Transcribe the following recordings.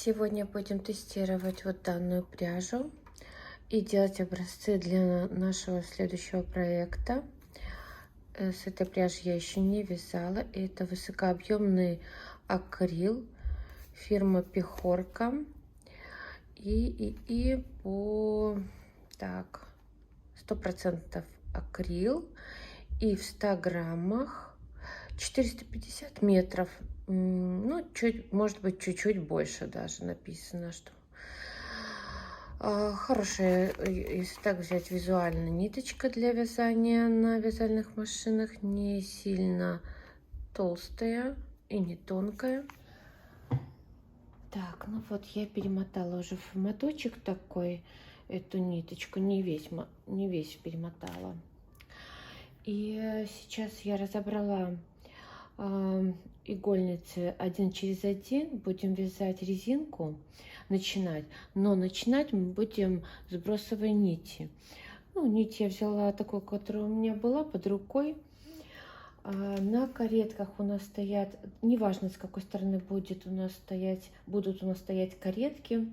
Сегодня будем тестировать вот данную пряжу и делать образцы для нашего следующего проекта. С этой пряжи я еще не вязала. Это высокообъемный акрил, фирма Пехорка. И по так 100% акрил и в 100 граммах 450 метров. Ну, может быть, чуть-чуть больше даже написано, что хорошая, если так взять, визуально ниточка для вязания на вязальных машинах, не сильно толстая и не тонкая. Так, ну вот я перемотала уже в моточек такой эту ниточку, не весь перемотала. И сейчас я разобрала игольницы 1 через 1, будем вязать резинку, но начинать мы будем с бросовой нити. Ну, нить я взяла такую, которая у меня была под рукой. На каретках у нас стоят, неважно с какой стороны будут у нас стоять каретки.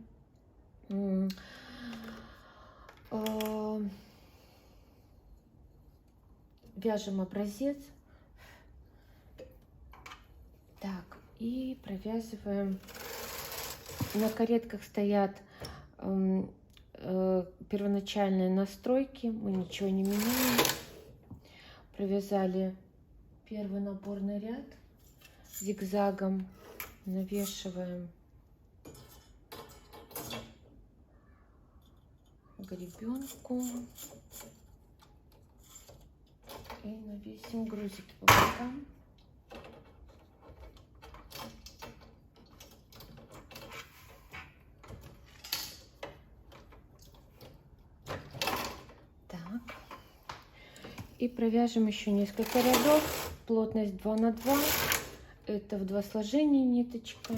Вяжем образец. Так, и провязываем. На каретках стоят первоначальные настройки, мы ничего не меняем. Провязали первый наборный ряд зигзагом, навешиваем гребенку и навесим грузики по бокам. И провяжем еще несколько рядов, плотность 2 на 2, это в 2 сложения ниточка.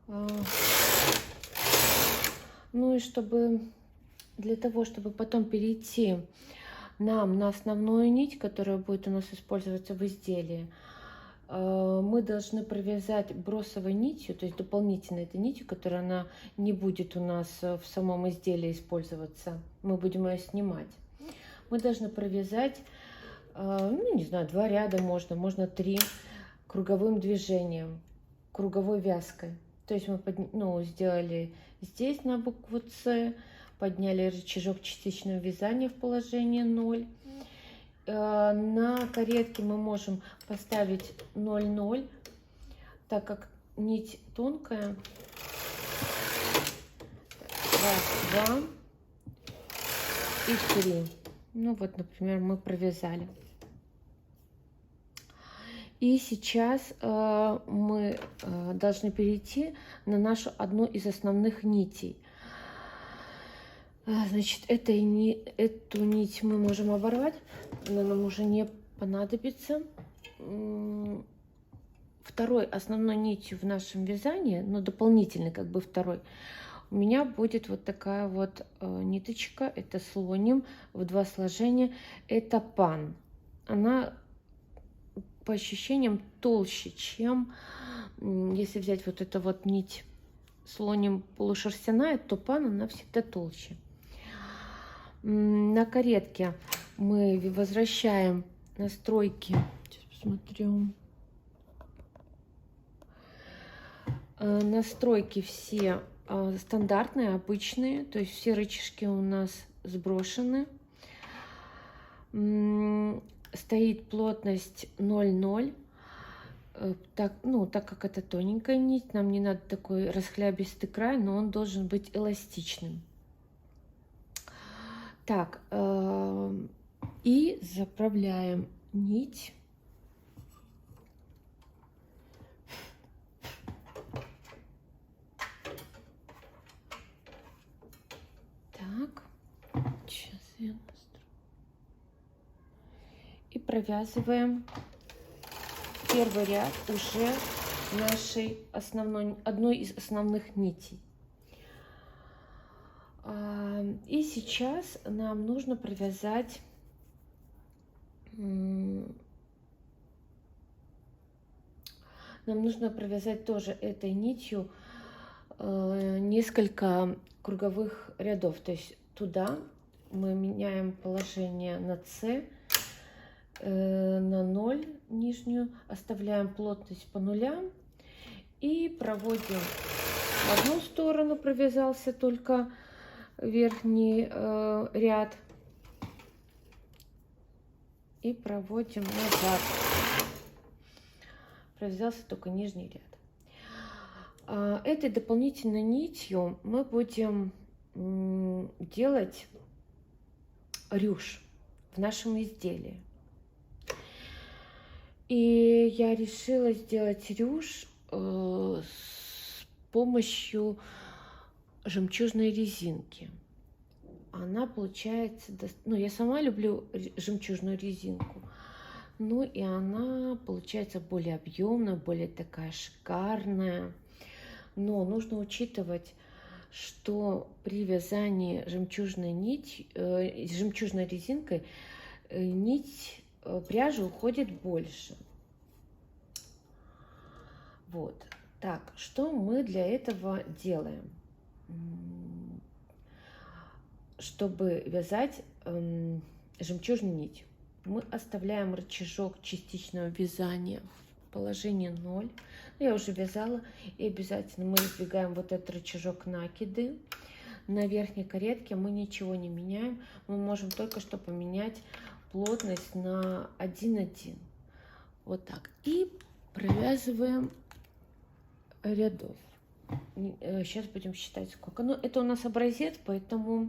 Ну и для того, чтобы потом перейти нам на основную нить, которая будет у нас использоваться в изделии, мы должны провязать бросовой нитью, то есть дополнительной этой нитью, которая она не будет у нас в самом изделии использоваться. Мы будем ее снимать. Мы должны провязать, ну не знаю, 2 ряда можно 3 круговым движением, круговой вязкой. То есть мы сделали здесь на букву С, подняли рычажок частичного вязания в положение 0. На каретке мы можем поставить 0,0, так как нить тонкая. Раз, 2 и 3. Ну вот, например, мы провязали. И сейчас мы должны перейти на нашу одну из основных нитей. Значит, эту нить мы можем оборвать, она нам уже не понадобится. Второй основной нитью в нашем вязании, но дополнительный как бы второй, у меня будет вот такая вот ниточка, это слоним в 2 сложения, это пан. Она по ощущениям толще, чем если взять вот эту вот нить слоним полушерстяная, то пан она всегда толще. На каретке мы возвращаем настройки. Сейчас посмотрю. Настройки все стандартные, обычные, то есть все рычажки у нас сброшены. Стоит плотность 0,0. Так как это тоненькая нить, нам не надо такой расхлябистый край, но он должен быть эластичным. Так, и заправляем нить. Так, сейчас я настрою. И провязываем первый ряд уже нашей одной из основных нитей. И сейчас нам нужно провязать нам нужно провязать тоже этой нитью несколько круговых рядов. То есть туда мы меняем положение на С, на 0 нижнюю, оставляем плотность по нулям и проводим в одну сторону, провязался только верхний ряд, и проводим назад, провязался только нижний ряд. Этой дополнительной нитью мы будем делать рюш в нашем изделии. И я решила сделать рюш с помощью жемчужной резинки. Она получается, ну, я сама люблю жемчужную резинку, ну и она получается более объемная, более такая шикарная. Но нужно учитывать, что при вязании жемчужной резинкой нить пряжи уходит больше. Вот. Так, что мы для этого делаем? Чтобы вязать жемчужную нить, мы оставляем рычажок частичного вязания в положении 0. Я уже вязала, и обязательно мы избегаем вот этот рычажок накиды. На верхней каретке мы ничего не меняем, мы можем только что поменять плотность на 1,1. Вот так. И провязываем рядов. Сейчас будем считать сколько. Ну, это у нас образец, поэтому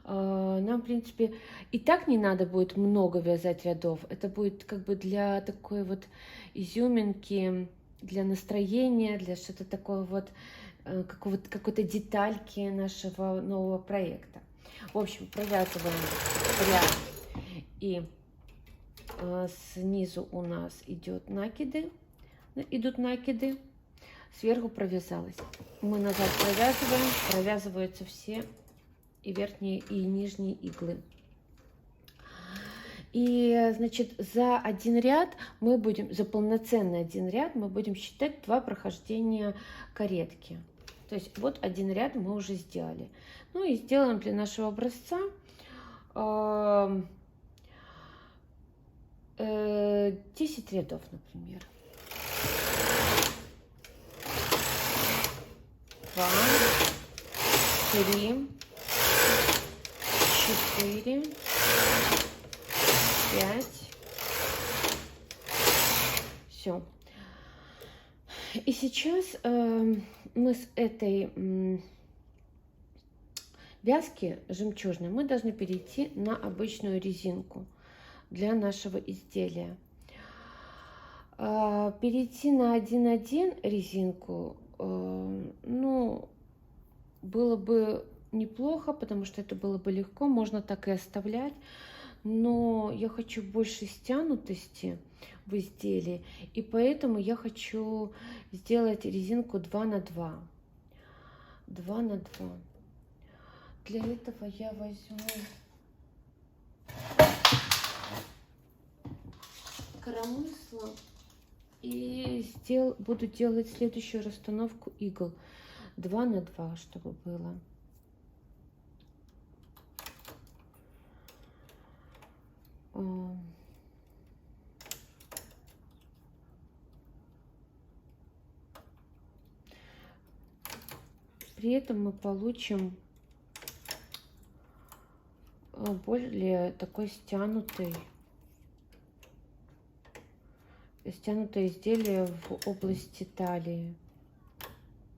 нам, в принципе, и так не надо будет много вязать рядов. Это будет как бы для такой вот изюминки, для настроения, для что-то такое вот, какой-то детальки нашего нового проекта. В общем, провязываем ряд, и снизу у нас идут накиды, сверху провязалась. Мы назад провязываем, провязываются все и верхние, и нижние иглы. И, значит, за один ряд мы будем, за полноценный один ряд мы будем считать 2 прохождения каретки. То есть вот один ряд мы уже сделали. Ну и сделаем для нашего образца 10 рядов, например. 2, 3, 4, 5. Все. И сейчас мы с этой вязки жемчужной мы должны перейти на обычную резинку для нашего изделия. Перейти на 1,1 резинку, ну, было бы неплохо, потому что это было бы легко, можно так и оставлять. Но я хочу больше стянутости в изделии, и поэтому я хочу сделать резинку 2 на 2. 2 на 2. Для этого я возьму коромысло и буду делать следующую расстановку игл 2 на 2, чтобы было. При этом мы получим более такой стянутое изделие в области талии.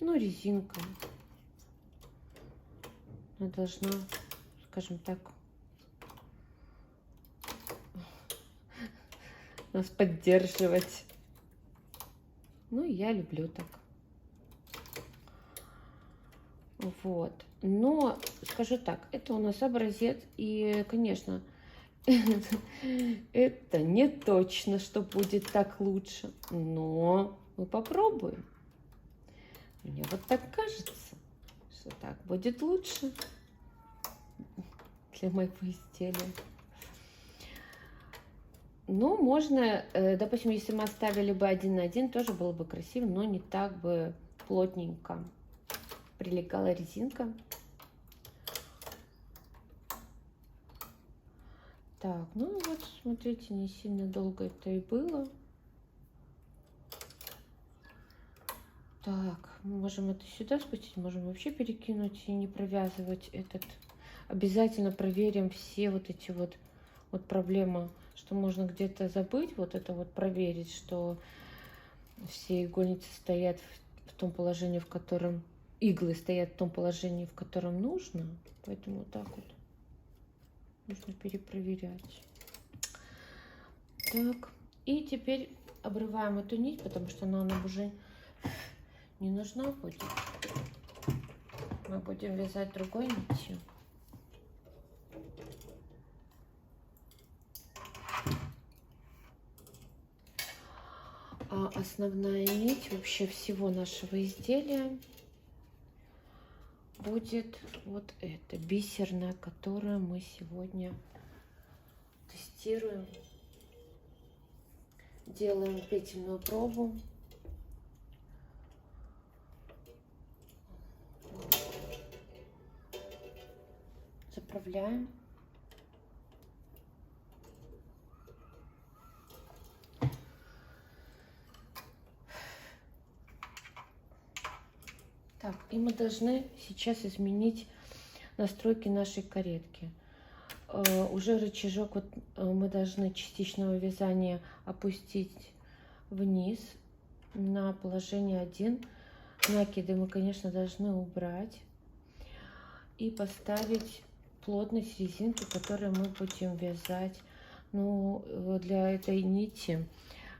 Ну, резинка. Она должна, скажем так, нас поддерживать. Ну, я люблю так. Вот. Но, скажу так, это у нас образец, и, конечно, это не точно, что будет так лучше, но мы попробуем. Мне вот так кажется, что так будет лучше для моего изделия. Ну, можно, допустим, если мы оставили бы 1 на 1, тоже было бы красиво, но не так бы плотненько прилегала резинка. Так, ну вот, смотрите, не сильно долго это и было. Так, мы можем это сюда спустить, можем вообще перекинуть и не провязывать этот. Обязательно проверим все вот эти вот проблемы, что можно где-то забыть, вот это вот проверить, что все игольницы стоят в том положении, в котором иглы стоят в том положении, в котором нужно. Поэтому вот так вот нужно перепроверять. Так, и теперь обрываем эту нить, потому что она нам уже не нужна будет. Мы будем вязать другой нитью. А основная нить вообще всего нашего изделия будет вот эта бисерная, которую мы сегодня тестируем. Делаем петельную пробу. Заправляем. Так, и мы должны сейчас изменить настройки нашей каретки. Уже рычажок вот мы должны частичного вязания опустить вниз на положение 1. Накиды мы, конечно, должны убрать и поставить плотность резинки, которую мы будем вязать. Ну, для этой нити,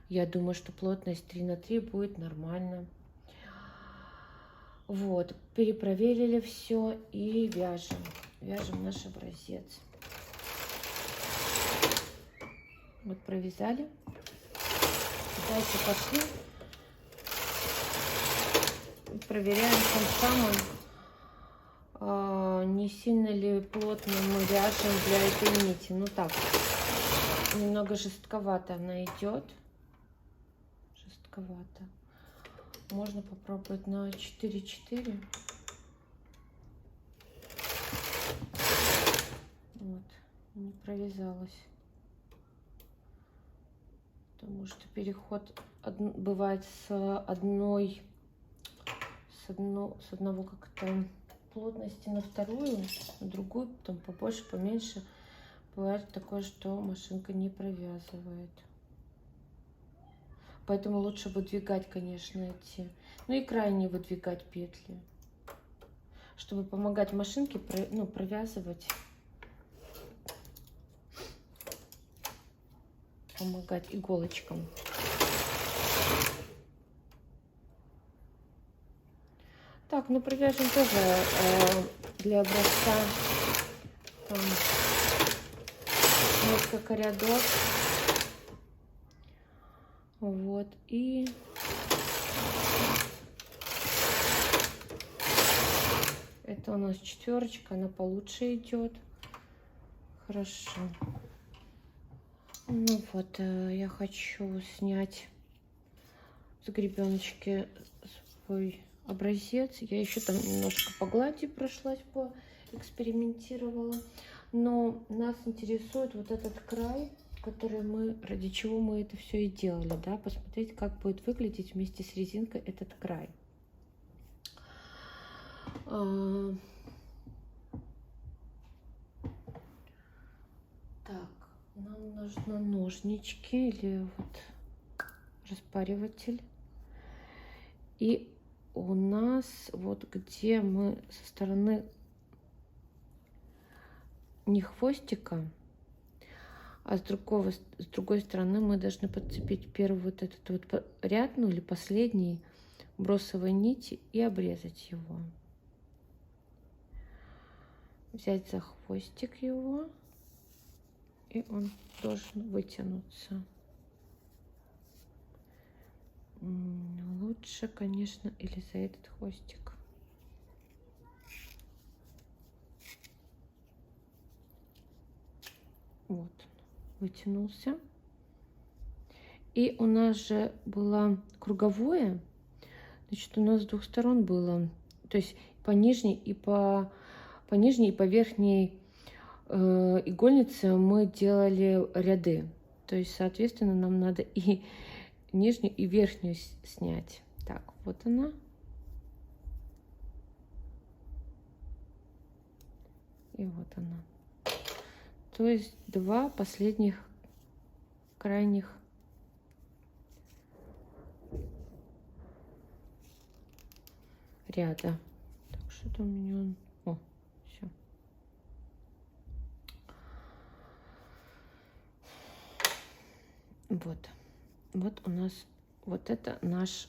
я думаю, что плотность 3 на 3 будет нормально. Вот, перепроверили все и вяжем. Вяжем наш образец. Вот провязали. Дальше пошли. Проверяем тем самым, не сильно ли плотно мы вяжем для этой нити. Ну так, немного жестковато она идет. Жестковато. Можно попробовать на 4-4. Вот, не провязалась. Потому что переход бывает с одного как-то плотности на вторую, на другую, потом побольше, поменьше. Бывает такое, что машинка не провязывает. Поэтому лучше выдвигать, конечно, эти, ну и крайне выдвигать петли, чтобы помогать машинке провязывать, помогать иголочкам. Так, ну провяжем тоже для образца там несколько рядов. Вот, и это у нас 4, она получше идет. Хорошо. Ну вот, я хочу снять с гребеночки свой образец. Я еще там немножко по глади прошлась, поэкспериментировала. Но нас интересует вот этот край, который ради чего мы это все и делали, да, посмотреть, как будет выглядеть вместе с резинкой этот край. Так, нам нужны ножнички или вот распариватель. И у нас вот где мы со стороны не хвостика, а с другой стороны мы должны подцепить первый вот этот вот ряд, ну или последний бросовой нити и обрезать его. Взять за хвостик его, и он должен вытянуться. Лучше, конечно, или за этот хвостик. Вот, вытянулся. И у нас же было круговое, значит, у нас с двух сторон было, то есть по нижней и по нижней и по верхней игольнице мы делали ряды. То есть, соответственно, нам надо и нижнюю, и верхнюю снять. Так, вот она. И вот она. То есть два последних крайних ряда. Так, что-то у меня он... О, все. Вот. Вот у нас вот это наша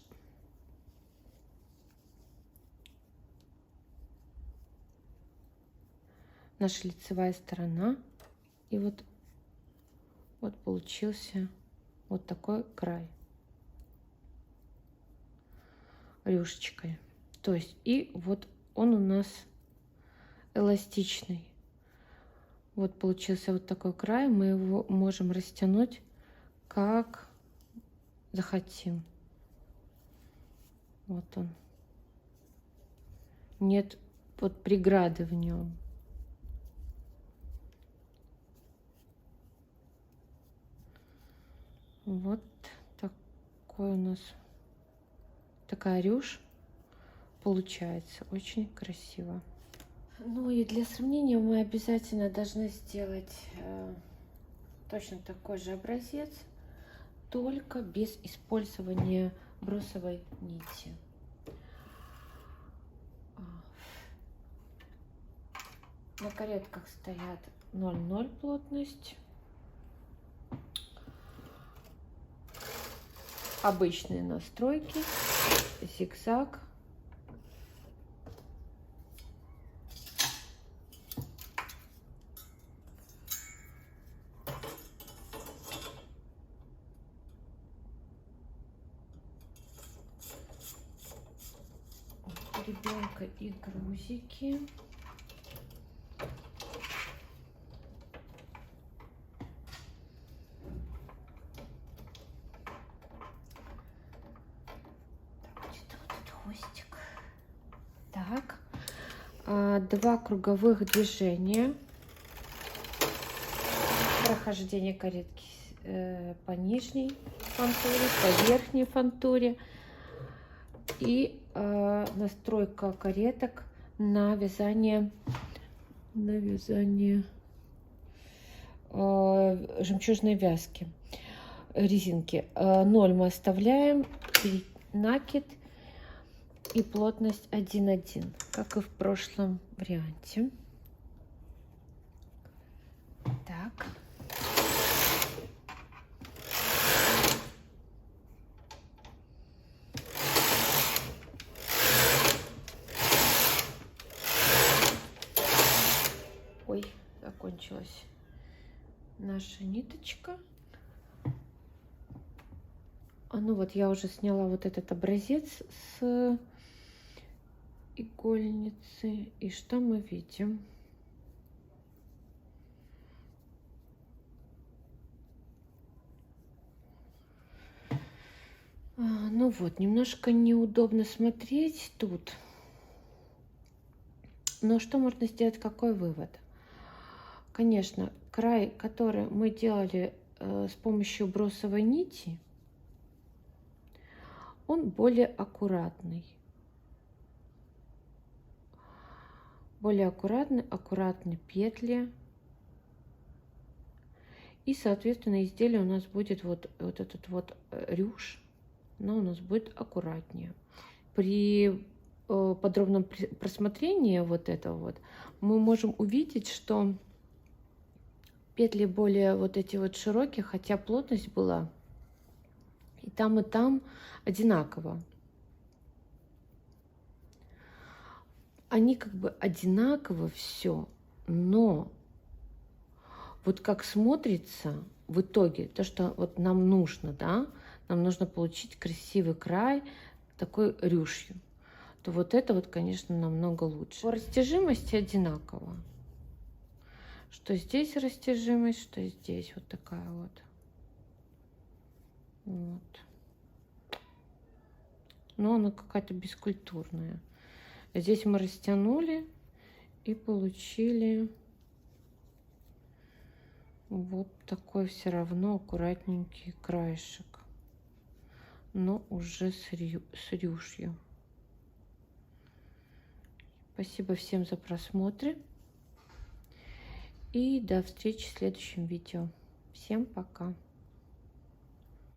лицевая сторона. И вот получился вот такой край рюшечкой. То есть и вот он у нас эластичный. Вот получился вот такой край. Мы его можем растянуть как захотим. Вот он. Нет вот преграды в нем. Вот такой у нас такая рюш получается. Очень красиво. Ну и для сравнения мы обязательно должны сделать точно такой же образец, только без использования бросовой нити. На каретках стоят 0,0 плотность. Обычные настройки, зигзаг. У ребенка и грузики. Так, два круговых движения, прохождение каретки по нижней фантуре, по верхней фантуре и настройка кареток на вязание жемчужной вязки, резинки. 0 мы оставляем, накид и плотность 1,1, как и в прошлом варианте. Так. Ой, закончилась наша ниточка. Ну вот я уже сняла вот этот образец с игольницы. И что мы видим? Ну вот, немножко неудобно смотреть тут. Но что можно сделать, какой вывод? Конечно, край, который мы делали с помощью бросовой нити, он более аккуратный. Более аккуратные петли. И, соответственно, изделие у нас будет вот этот вот рюш, но у нас будет аккуратнее. При подробном просмотрении вот этого вот мы можем увидеть, что петли более вот эти вот широкие, хотя плотность была и там одинаково. Они как бы одинаково все, но вот как смотрится в итоге, то, что вот нам нужно, да, нам нужно получить красивый край такой рюшью, то вот это вот, конечно, намного лучше. По растяжимости одинаково. Что здесь растяжимость, что здесь вот такая вот. Вот. Но она какая-то бескультурная. Здесь мы растянули и получили вот такой все равно аккуратненький краешек, но уже с рюшью. Спасибо всем за просмотр. И до встречи в следующем видео. Всем пока.